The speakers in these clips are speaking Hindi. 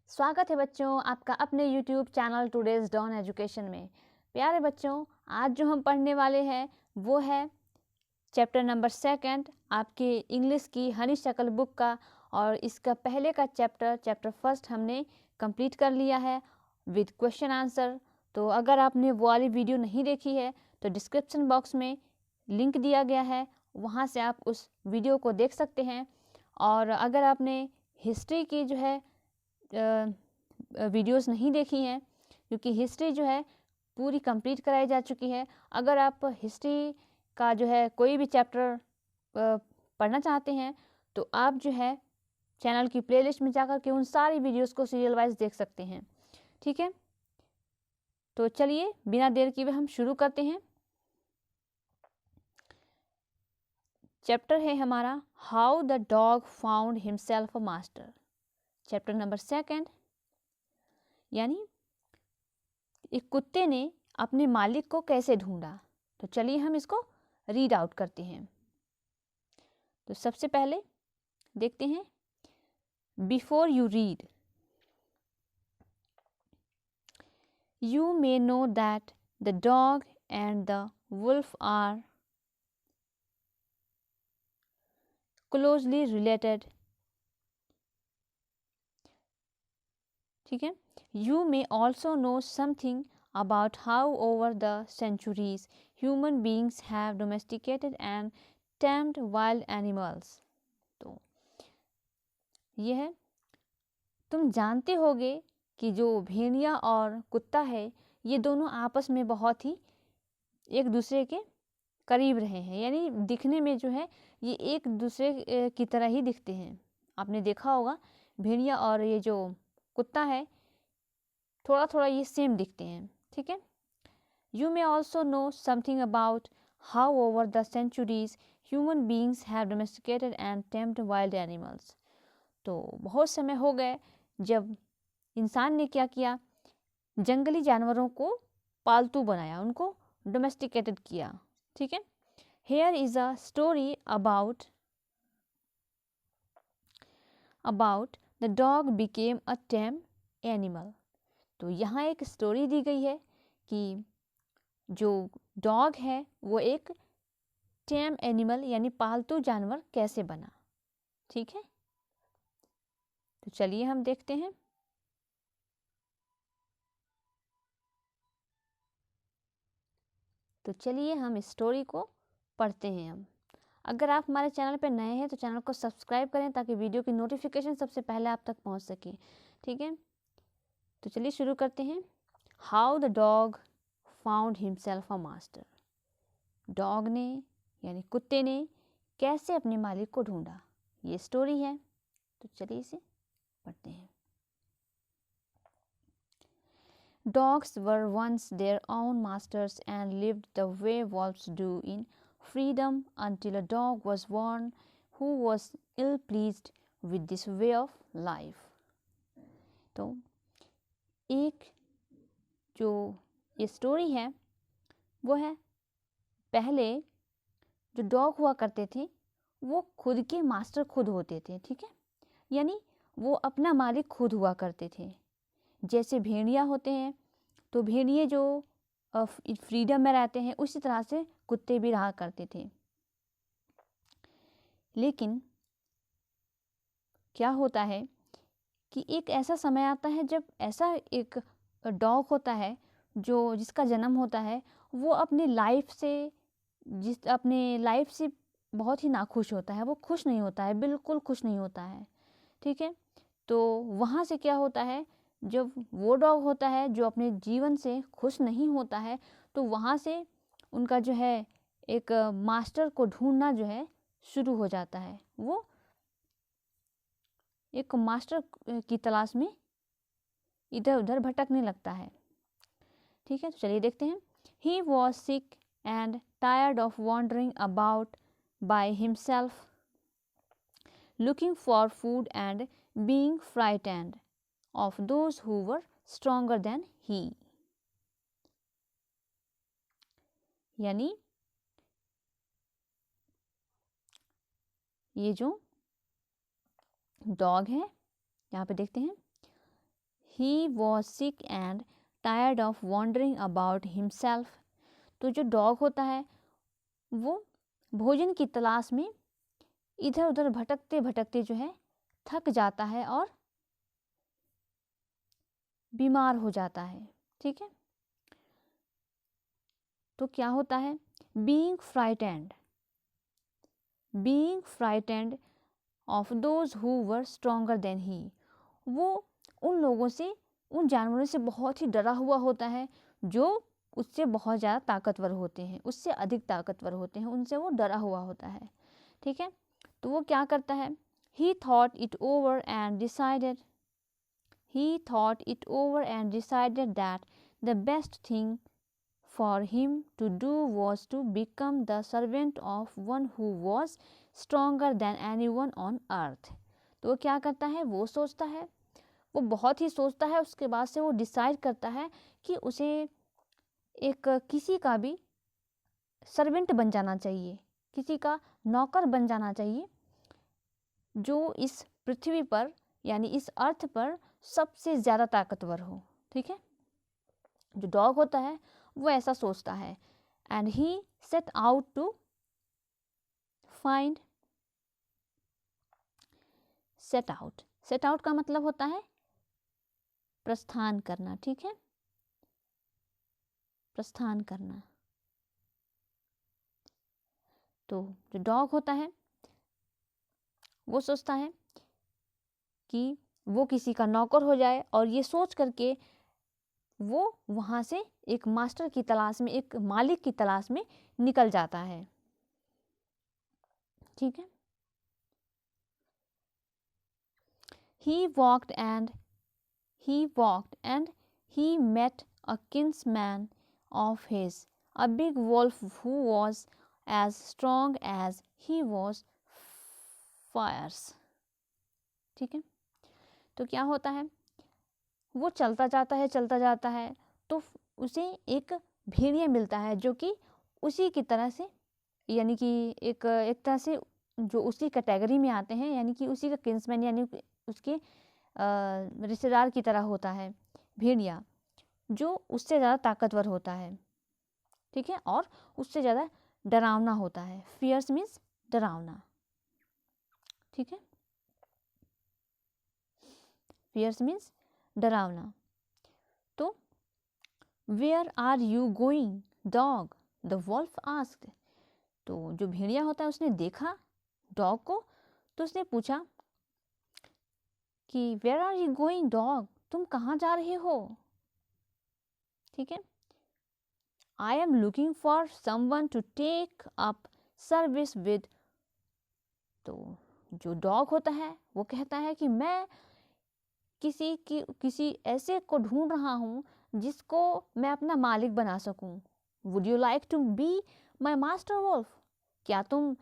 स्वागत है बच्चों आपका अपने YouTube channel today's dawn education में। प्यारे बच्चों, आज जो हम पढ़ने वाले हैं वो है चैप्टर नंबर 2 आपके इंग्लिश की हनी शक्ल बुक का। और इसका पहले का चैप्टर 1 हमने कंप्लीट कर लिया है विद क्वेश्चन आंसर। तो अगर आपने वो वाली वीडियो नहीं देखी है तो डिस्क्रिप्शन बॉक्स में लिंक दिया गया है, वहाँ से आप उस वीडियो को देख सकते हैं। और अगर आपने हिस्ट्री की जो है वीडियोस नहीं देखी हैं, क्योंकि हिस्ट्री जो है पूरी कंप्लीट कराई जा चुकी है। अगर आप हिस्ट्री का जो है कोई भी चैप्टर पढ़ना चाहते हैं तो आप जो है चैनल की प्लेलिस्ट में जाकर के उन सारी वीडियोस को सीरियल वाइज देख सकते हैं। ठीक है, तो चलिए बिना देर किए हम शुरू करते हैं। चैप्टर है हमारा how the dog found himself a master. Chapter number 2 यानी एक कुत्ते ने अपने मालिक को कैसे ढूंढा। तो चलिए हम इसको रीड आउट करते हैं। तो सबसे पहले देखते हैं, before you read you may know that the dog and the wolf are closely related. ठीक है, you may also know something about how over the centuries human beings have domesticated and tamed wild animals। तो यह है, तुम जानते होगे कि जो भेड़िया और कुत्ता है ये दोनों आपस में बहुत ही एक दूसरे के करीब रहे हैं, यानी दिखने में जो है ये एक दूसरे की तरह ही दिखते हैं। आपने देखा होगा भेड़िया और ये जो कुत्ता है थोड़ा थोड़ा ये सेम दिखते हैं। ठीक है, you may also know something about how over the centuries human beings have domesticated and tamed wild animals. तो बहुत समय हो गए जब इंसान ने क्या किया, जंगली जानवरों को पालतू बनाया, उनको डोमेस्टिकेटेड किया। ठीक है, here is a story about the dog became a time animal. तो यहाँ एक स्टोरी दी गई है कि जो डॉग है वो एक टेम एनिमल यानी पालतू जानवर कैसे बना। ठीक है, तो चलिए हम देखते हैं। तो चलिए हम इस स्टोरी को पढ़ते हैं। हम अगर आप हमारे चैनल पर नए हैं तो चैनल को सब्सक्राइब करें ताकि वीडियो की नोटिफिकेशन सबसे पहले आप तक पहुंच सके। ठीक है, तो चलिए शुरू करते हैं। How the dog found himself a master. Dog ने यानी कुत्ते ने कैसे अपने मालिक को ढूंढा, ये स्टोरी है। तो चलिए इसे पढ़ते हैं। Dogs were once their own masters and lived the way wolves do in freedom until a dog was born who was ill pleased with this way of life। तो एक जो ये स्टोरी है वो है, पहले जो डॉग हुआ करते थे वो खुद के मास्टर खुद होते थे। ठीक है, यानी वो अपना मालिक खुद हुआ करते थे। जैसे भेड़िया होते हैं तो भेड़िए जो फ्रीडम में रहते हैं उसी तरह से कुत्ते भी रहा करते थे। लेकिन क्या होता है कि एक ऐसा समय आता है जब ऐसा एक डॉग होता है जो जिसका जन्म होता है वो अपनी लाइफ से बहुत ही नाखुश होता है। वो खुश नहीं होता है, बिल्कुल खुश नहीं होता है। ठीक है, तो वहाँ से क्या होता है, जब वो डॉग होता है जो अपने जीवन से खुश नहीं होता है तो वहाँ से उनका जो है एक मास्टर को ढूंढना जो है शुरू हो जाता है। वो एक मास्टर की तलाश में इधर उधर भटकने लगता है। ठीक है, तो चलिए देखते हैं। He was sick and tired of wandering about by himself looking for food and being frightened of those who were stronger than he। यानी ये जो डॉग है यहाँ पे देखते हैं, He was sick and tired of wandering about himself. तो जो डॉग होता है वो भोजन की तलाश में इधर उधर भटकते भटकते जो है थक जाता है और बीमार हो जाता है। ठीक है, तो क्या होता है? Being frightened of those who were stronger than he. वो उन लोगों से, उन जानवरों से बहुत ही डरा हुआ होता है जो उससे बहुत ज़्यादा ताकतवर होते हैं, उससे अधिक ताकतवर होते हैं, उनसे वो डरा हुआ होता है। ठीक है, तो वो क्या करता है? He thought it over and decided that the best thing for him to do was to become the servant of one who was stronger than anyone on earth. तो वो क्या करता है? वो सोचता है, वो बहुत ही सोचता है, उसके बाद से वो डिसाइड करता है कि उसे एक किसी का भी सर्वेंट बन जाना चाहिए, किसी का नौकर बन जाना चाहिए जो इस पृथ्वी पर यानी इस अर्थ पर सबसे ज़्यादा ताकतवर हो। ठीक है, जो डॉग होता है वो ऐसा सोचता है। And he set out to find, set out का मतलब होता है प्रस्थान करना। ठीक है, प्रस्थान करना। तो जो डॉग होता है वो सोचता है कि वो किसी का नौकर हो जाए, और ये सोच करके वो वहाँ से एक मास्टर की तलाश में, एक मालिक की तलाश में निकल जाता है। ठीक है, he walked and he met a kinsman of his, a big wolf who was as strong as he was fierce. ठीक है, तो क्या होता है? वो चलता जाता है तो उसे एक भेड़िया मिलता है जो कि उसी की तरह से, यानी कि एक तरह से जो उसी कैटेगरी में आते हैं, यानी कि उसी का किन्समैन यानी उसके रिश्तेदार की तरह होता है भेड़िया, जो उससे ज़्यादा ताकतवर होता है। ठीक है, और उससे ज़्यादा डरावना होता है। फियर्स मीन्स डरावना। ठीक है, फियर्स मीन्स डरावना। तो where are you going dog, the wolf asked. तो जो भेड़िया होता है उसने देखा डॉग को, तो उसने पूछा कि where are you going dog, तुम कहाँ जा रहे हो? ठीक है, I am looking for someone to take up service with. तो जो डॉग होता है वो कहता है कि मैं किसी ऐसे को ढूंढ रहा हूँ जिसको मैं अपना मालिक बना सकूं। Would you like to be my master wolf, क्या तुम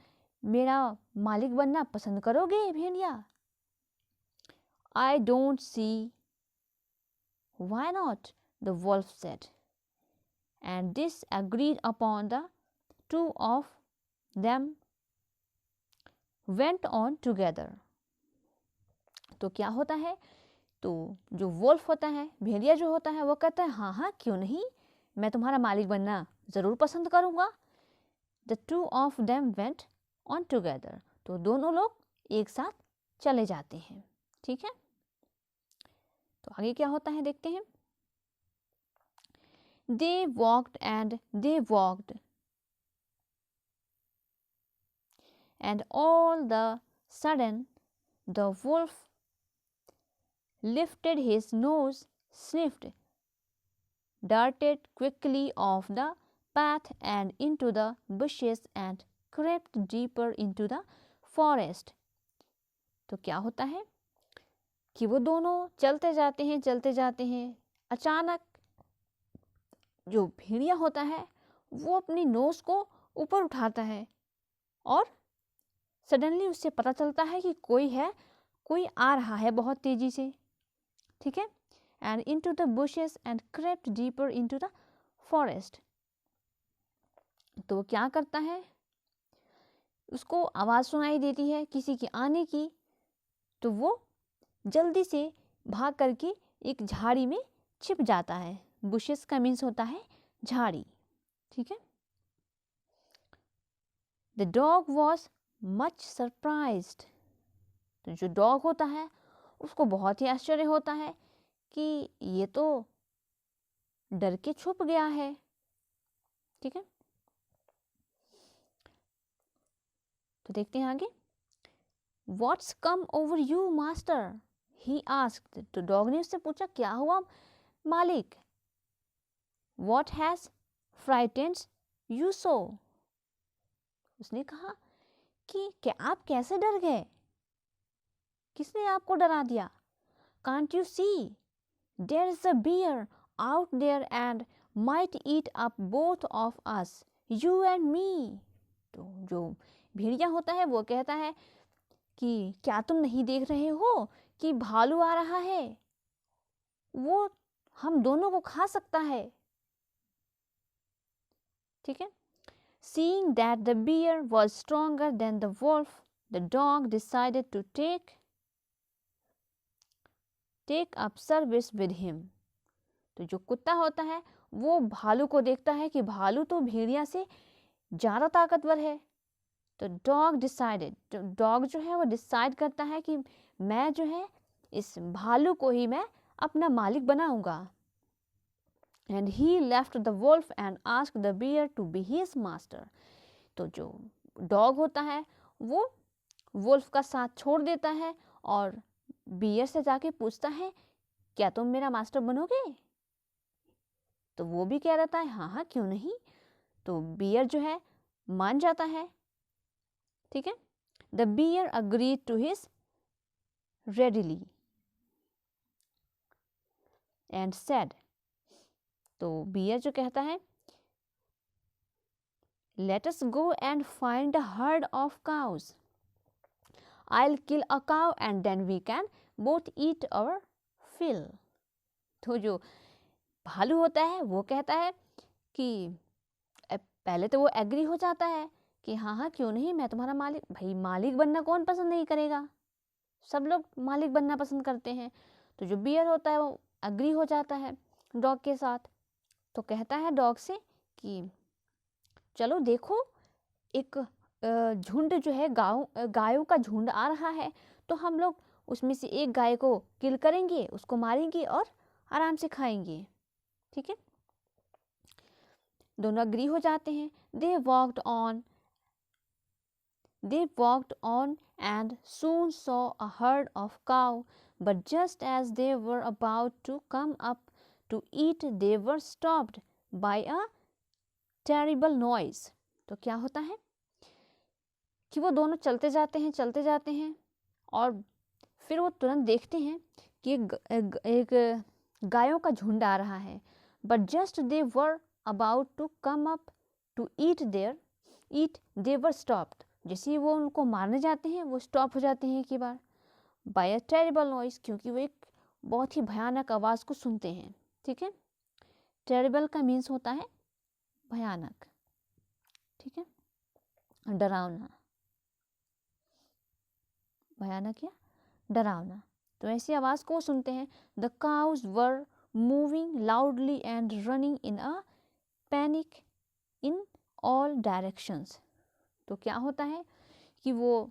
मेरा मालिक बनना पसंद करोगे भेड़िया? I don't see why not, the wolf said, and this agreed upon the two of them went on together. तो क्या होता है? तो जो वोल्फ होता है, भेड़िया जो होता है, वो कहता है हाँ हाँ क्यों नहीं, मैं तुम्हारा मालिक बनना ज़रूर पसंद करूँगा। The two of them went on together. तो दोनों लोग एक साथ चले जाते हैं। ठीक है, तो आगे क्या होता है देखते हैं। They walked and all the sudden the wolf lifted his nose, sniffed, darted quickly off the path and into the bushes and crept deeper into the forest. तो क्या होता है कि वो दोनों चलते जाते हैं। अचानक जो भेड़िया होता है वो अपनी नोज को ऊपर उठाता है और सडनली उससे पता चलता है कि कोई आ रहा है बहुत तेजी से। ठीक है, and into the bushes and crept deeper into the forest. तो वो क्या करता है, उसको आवाज़ सुनाई देती है किसी के आने की, तो वो जल्दी से भाग करके एक झाड़ी में छिप जाता है। बुशेस का मीन्स होता है झाड़ी, ठीक है। The dog was much surprised. तो जो डॉग होता है उसको बहुत ही आश्चर्य होता है कि ये तो डर के छुप गया है, ठीक है। तो देखते हैं आगे। What's come over you, master? He asked. तो डॉग ने उससे पूछा, क्या हुआ मालिक? What has frightened you so? उसने कहा कि क्या आप कैसे डर गए? किसने आपको डरा दिया? Can't you see? There is a bear out there and might eat up both of us, you and me. तो जो भेड़िया होता है वो कहता है कि क्या तुम नहीं देख रहे हो कि भालू आ रहा है, वो हम दोनों को खा सकता है, ठीक है। Seeing that the bear was stronger than the wolf, the dog decided to take up service with him. तो जो कुत्ता होता है वो भालू को देखता है कि भालू तो भेड़िया से ज़्यादा ताकतवर है। तो डॉग डिसाइडेड, तो डॉग जो है वो डिसाइड करता है कि मैं जो है इस भालू को ही मैं अपना मालिक बनाऊंगा। And he left the wolf and asked the bear to be his master. तो जो डॉग होता है वो वुल्फ का साथ छोड़ देता है और बियर से जाके पूछता है, क्या तुम मेरा मास्टर बनोगे? तो वो भी कह रहता है, हाँ हाँ क्यों नहीं। तो बियर जो है मान जाता है, ठीक है। The bear agreed to his readily and said, तो बियर जो कहता है, let us go and find a herd of cows, I will kill a cow and then we can both eat our fill. तो जो भालू होता है वो कहता है कि पहले तो वो एग्री हो जाता है कि हाँ हाँ क्यों नहीं, मैं तुम्हारा मालिक। भाई मालिक बनना कौन पसंद नहीं करेगा, सब लोग मालिक बनना पसंद करते हैं। तो जो बियर होता है वो एग्री हो जाता है डॉग के साथ। तो कहता है डॉग से कि चलो देखो, एक झुंड जो है गायों का झुंड आ रहा है, तो हम लोग उसमें से एक गाय को किल करेंगे, उसको मारेंगे और आराम से खाएंगे, ठीक है। दोनों अग्री हो जाते हैं। दे walked on and soon saw a herd of cow, but just as they were about to come up to eat, they were stopped by a terrible noise. तो क्या होता है कि वो दोनों चलते जाते हैं और फिर वो तुरंत देखते हैं कि एक गायों का झुंड आ रहा है। But just they were about to come up to eat they were stopped. जैसे ही वो उनको मारने जाते हैं वो स्टॉप हो जाते हैं एक बार। बाय अ टेरिबल नॉइस, क्योंकि वो एक बहुत ही भयानक आवाज़ को सुनते हैं, ठीक है। टेरिबल का मीन्स होता है भयानक, ठीक है, डरावना, भयानक या डरावना। तो ऐसी आवाज़ को सुनते हैं। The cows were moving loudly and running in a panic in all directions. तो क्या होता है कि वो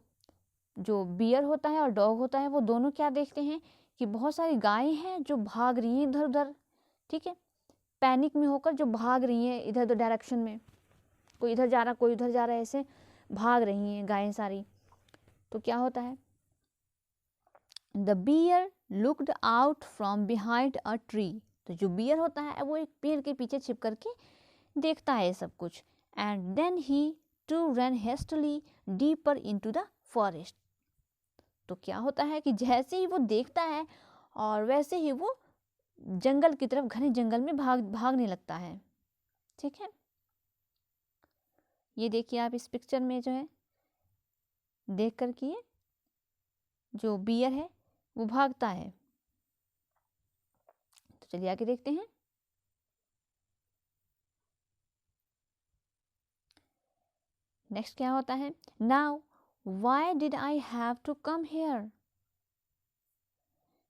जो बियर होता है और डॉग होता है वो दोनों क्या देखते हैं कि बहुत सारी गायें हैं जो भाग रही हैं इधर उधर, ठीक है, पैनिक में होकर जो भाग रही हैं इधर उधर डायरेक्शन में, कोई इधर जा रहा कोई उधर जा रहा है, ऐसे भाग रही हैं गायें सारी। तो क्या होता है, the bear looked out from behind a tree. तो जो बियर होता है वो एक पेड़ के पीछे छिप करके देखता है सब कुछ। And then he to run hastily deeper into the forest. तो क्या होता है कि जैसे ही वो देखता है और वैसे ही वो जंगल की तरफ, घने जंगल में भागने लगता है, ठीक है। ये देखिए आप इस पिक्चर में जो है देख कर के जो बियर है वो भागता है। तो चलिए आगे देखते हैं। नेक्स्ट क्या होता है, now why did I have to come here,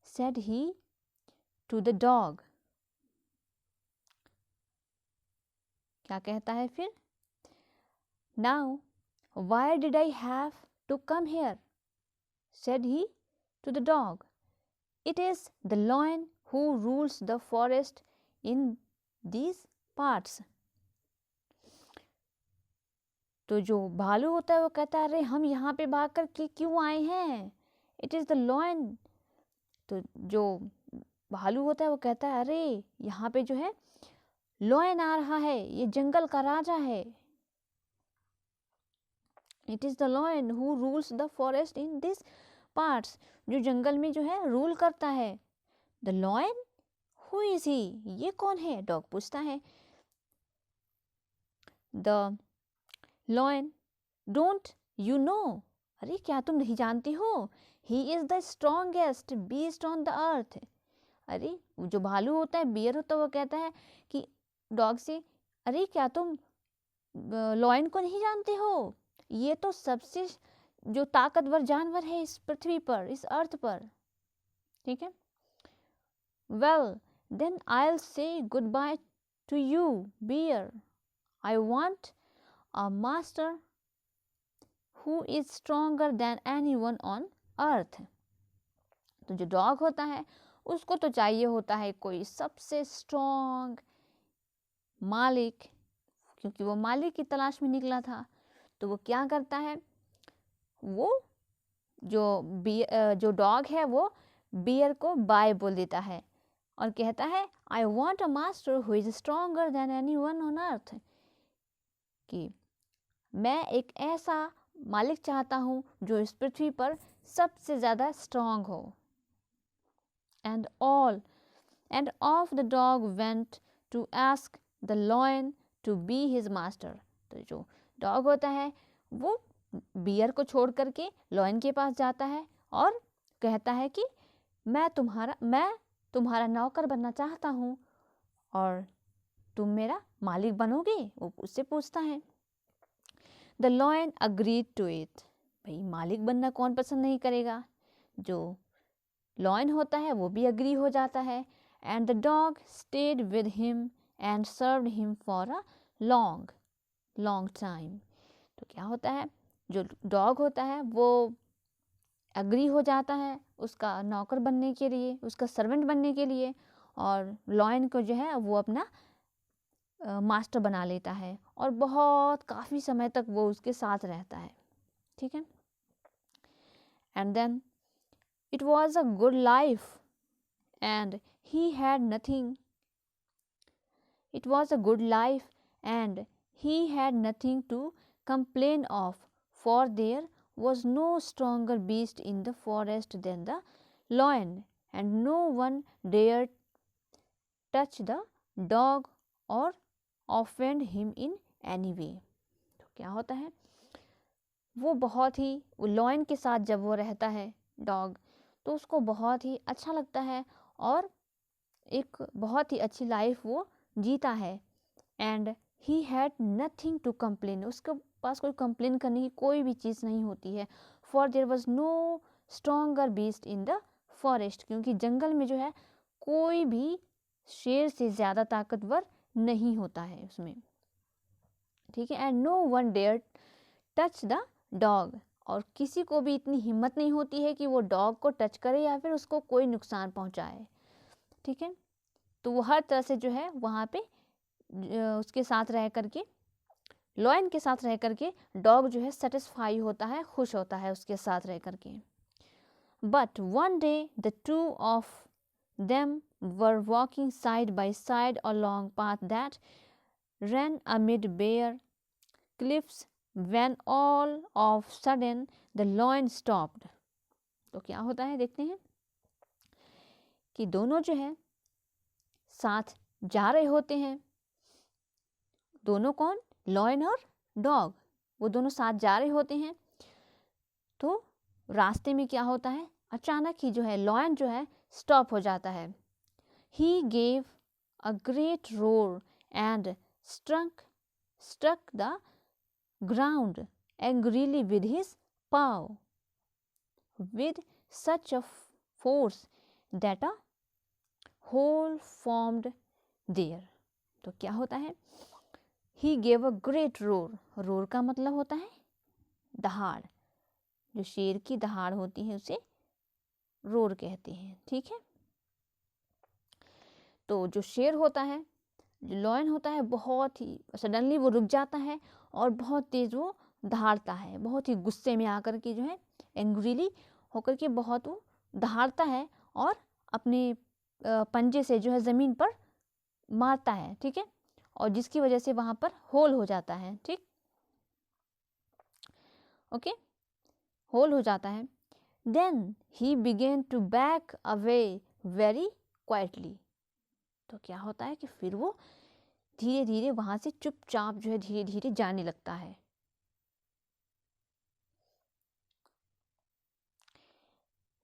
said he to the dog. क्या कहता है फिर? Now, why did I have to come here? Said he to the dog. It is the lion who rules the forest in these parts. तो जो भालू होता है वो कहता है, अरे हम यहाँ पे भाग कर के क्यों आए हैं? It is the lion. तो जो भालू होता है वो कहता है, अरे यहाँ पे जो है लॉयन आ रहा है, ये जंगल का राजा है. It is the lion who rules the forest in this parts. जो जंगल में जो है रूल करता है. The lion, who is he? ये कौन है? डॉग पूछता है. The lion, don't you know? अरे क्या तुम नहीं जानती हो? He is the strongest beast on the earth. अरे जो भालू होता है, बियर होता है, वो कहता है कि डॉग से, अरे क्या तुम लॉयन को नहीं जानते हो? ये तो सबसे जो ताकतवर जानवर है इस पृथ्वी पर, इस अर्थ पर. ठीक है. Well then I will say goodbye to you bear. I want a master who is stronger than anyone on earth. तो जो डॉग होता है उसको तो चाहिए होता है कोई सबसे स्ट्रॉन्ग मालिक, क्योंकि वो मालिक की तलाश में निकला था. तो वो क्या करता है, वो जो डॉग है वो बियर को बाय बोल देता है और कहता है, आई want a master who is stronger than anyone on अर्थ. कि मैं एक ऐसा मालिक चाहता हूँ जो इस पृथ्वी पर सबसे ज़्यादा स्ट्रॉन्ग हो. And off the dog went to ask the lion to be his master. तो जो डॉग होता है वो बियर को छोड़ करके लॉयन के पास जाता है और कहता है कि मैं तुम्हारा नौकर बनना चाहता हूँ और तुम मेरा मालिक बनोगे? वो उससे पूछता है. The lion agreed to it. भाई मालिक बनना कौन पसंद नहीं करेगा. जो लॉयन होता है वो भी अग्री हो जाता है. And the dog stayed with him and served him for a long time. तो क्या होता है, जो डॉग होता है वो अग्री हो जाता है उसका नौकर बनने के लिए, उसका सर्वेंट बनने के लिए, और लॉयन को जो है वो अपना मास्टर बना लेता है और बहुत काफ़ी समय तक वो उसके साथ रहता है. ठीक है. And then it was a good life and he had nothing. It was a good life and he had nothing to complain of, for there was no stronger beast in the forest than the lion, and no one dared touch the dog or offend him in any way. तो क्या होता है, वो बहुत ही लॉयन के साथ जब वो रहता है डॉग, तो उसको बहुत ही अच्छा लगता है और एक बहुत ही अच्छी लाइफ वो जीता है. And he had nothing to complain. उसके पास कोई कंप्लेन करने की कोई भी चीज़ नहीं होती है. For there was no stronger beast in the forest. क्योंकि जंगल में जो है कोई भी शेर से ज़्यादा ताकतवर नहीं होता है उसमें. ठीक है. And no one dare touch the dog. और किसी को भी इतनी हिम्मत नहीं होती है कि वो डॉग को टच करे या फिर उसको कोई नुकसान पहुंचाए. ठीक है. तो वो हर तरह से जो है वहाँ पे उसके साथ रह करके, लॉयन के साथ रह करके डॉग जो है सेटिस्फाई होता है, खुश होता है उसके साथ रह करके. But one day the two of them were walking side by side along path that ran amid bare cliffs when all of sudden the lion stopped. तो क्या होता है देखते हैं कि दोनों जो है साथ जा रहे होते हैं. दोनों कौन? लॉयन और डॉग. वो दोनों साथ जा रहे होते हैं. तो रास्ते में क्या होता है, अचानक ही जो है लॉयन जो है स्टॉप हो जाता है. He gave a great roar and struck the ground angrily with his paw with such a force that a hole formed there. तो क्या होता है? He gave a great roar. roar का मतलब होता है दहाड़, जो शेर की दहाड़ होती है उसे रोर कहते हैं, ठीक है। तो जो शेर होता है, जो लॉयन होता है, बहुत ही सडनली वो रुक जाता है और बहुत तेज वो दहाड़ता है, बहुत ही गुस्से में आकर के जो है एंग्रीली होकर के बहुत वो दहाड़ता है और अपने पंजे से जो है ज़मीन पर मारता है, ठीक है, और जिसकी वजह से वहाँ पर होल हो जाता है, ठीक, ओके, होल हो जाता है। Then he began to back away very quietly. तो क्या होता है कि फिर वो धीरे धीरे वहाँ से चुपचाप जो है धीरे धीरे जाने लगता है।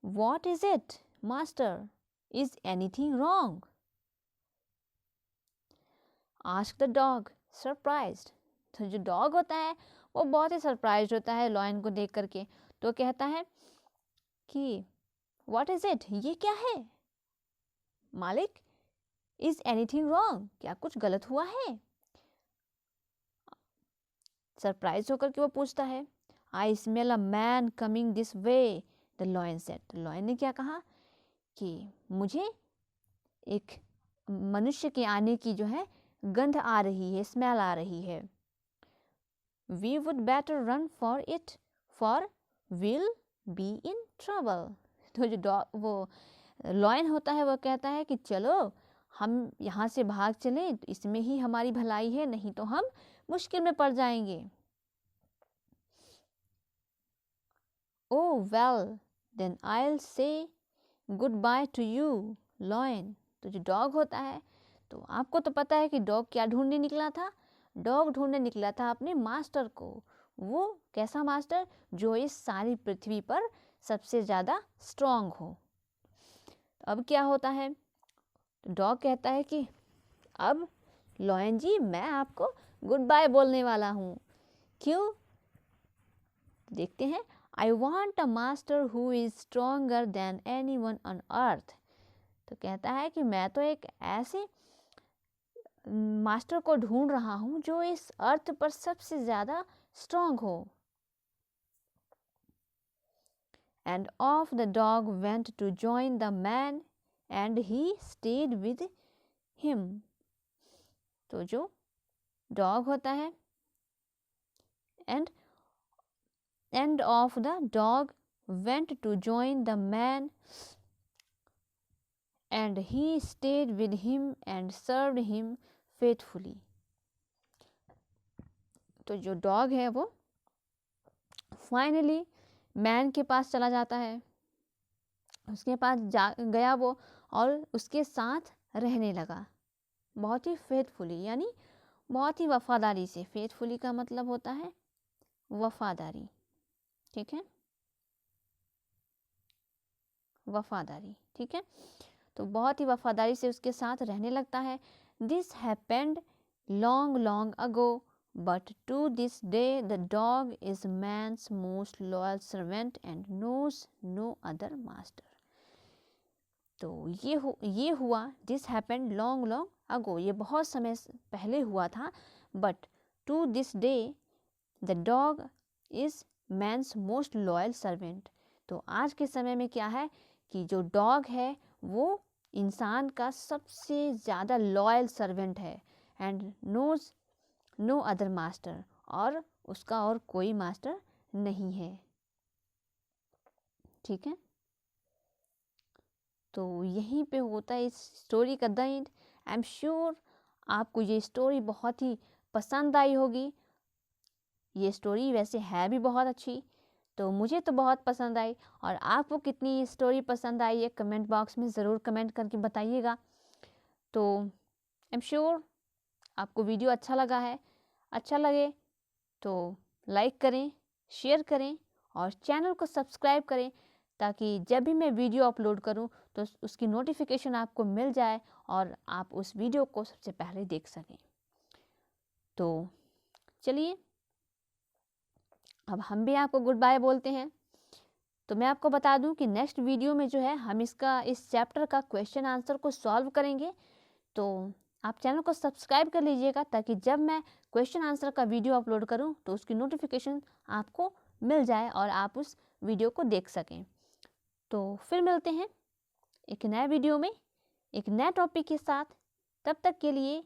What is it, master? Is anything wrong? Asked the dog, surprised. तो जो डॉग होता है वो बहुत ही सरप्राइज होता है लॉयन को देख करके। तो कहता है कि What is it? ये क्या है मालिक? Is anything wrong? क्या कुछ गलत हुआ है? सरप्राइज होकर के वो पूछता है। I smell a man coming this way, the lion said. तो लॉयन ने क्या कहा कि मुझे एक मनुष्य के आने की जो है गंध आ रही है, स्मेल आ रही है। We would better run for it, for we'll be in trouble. तो जो वो लॉयन होता है वो कहता है कि चलो हम यहाँ से भाग चलें, तो इसमें ही हमारी भलाई है, नहीं तो हम मुश्किल में पड़ जाएंगे। Oh well, then I'll say goodbye to you, lion. तो जो डॉग होता है, तो आपको तो पता है कि डॉग क्या ढूंढने निकला था? डॉग ढूंढने निकला था अपने मास्टर को। वो कैसा मास्टर? जो इस सारी पृथ्वी पर सबसे ज़्यादा स्ट्रांग हो। अब क्या होता है? डॉग कहता है कि अब लॉयन जी मैं आपको गुड बाय बोलने वाला हूँ। क्यों? देखते हैं। I want a master who is stronger than anyone on earth. तो कहता है कि मैं तो एक ऐसे मास्टर को ढूंढ रहा हूँ जो इस अर्थ पर सबसे ज़्यादा स्ट्रांग हो। And off the dog went to join the man and he stayed with him. तो जो डॉग होता है and of the dog went to join the man and he stayed with him and served him faithfully. तो जो डॉग है वो फाइनली मैन के पास चला जाता है, उसके पास गया वो और उसके साथ रहने लगा बहुत ही फेथफुली, यानी बहुत ही वफादारी से। फेथफुली का मतलब होता है वफादारी, ठीक है, वफादारी, ठीक है। तो बहुत ही वफादारी से उसके साथ रहने लगता है। This happened long long ago but to this day the dog is man's most loyal servant and knows no other master. तो ये हुआ, this happened long long ago, ये बहुत समय पहले हुआ था। But to this day the dog is man's most loyal servant. तो आज के समय में क्या है कि जो डॉग है वो इंसान का सबसे ज़्यादा लॉयल सर्वेंट है। And knows no other master, और उसका और कोई मास्टर नहीं है, ठीक है। तो यहीं पे होता है इस स्टोरी का the end. I am sure आपको ये स्टोरी बहुत ही पसंद आई होगी। ये स्टोरी वैसे है भी बहुत अच्छी, तो मुझे तो बहुत पसंद आई। और आपको कितनी ये स्टोरी पसंद आई है कमेंट बॉक्स में ज़रूर कमेंट करके बताइएगा। तो आई एम श्योर आपको वीडियो अच्छा लगा है। अच्छा लगे तो लाइक करें, शेयर करें और चैनल को सब्सक्राइब करें, ताकि जब भी मैं वीडियो अपलोड करूं तो उसकी नोटिफिकेशन आपको मिल जाए और आप उस वीडियो को सबसे पहले देख सकें। तो चलिए अब हम भी आपको गुड बाय बोलते हैं। तो मैं आपको बता दूं कि नेक्स्ट वीडियो में जो है हम इस चैप्टर का क्वेश्चन आंसर को सॉल्व करेंगे। तो आप चैनल को सब्सक्राइब कर लीजिएगा ताकि जब मैं क्वेश्चन आंसर का वीडियो अपलोड करूं तो उसकी नोटिफिकेशन आपको मिल जाए और आप उस वीडियो को देख सकें। तो फिर मिलते हैं एक नए वीडियो में एक नए टॉपिक के साथ। तब तक के लिए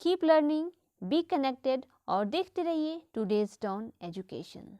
कीप लर्निंग, बी कनेक्टेड और देखते रहिए टुडेज डाउन एजुकेशन।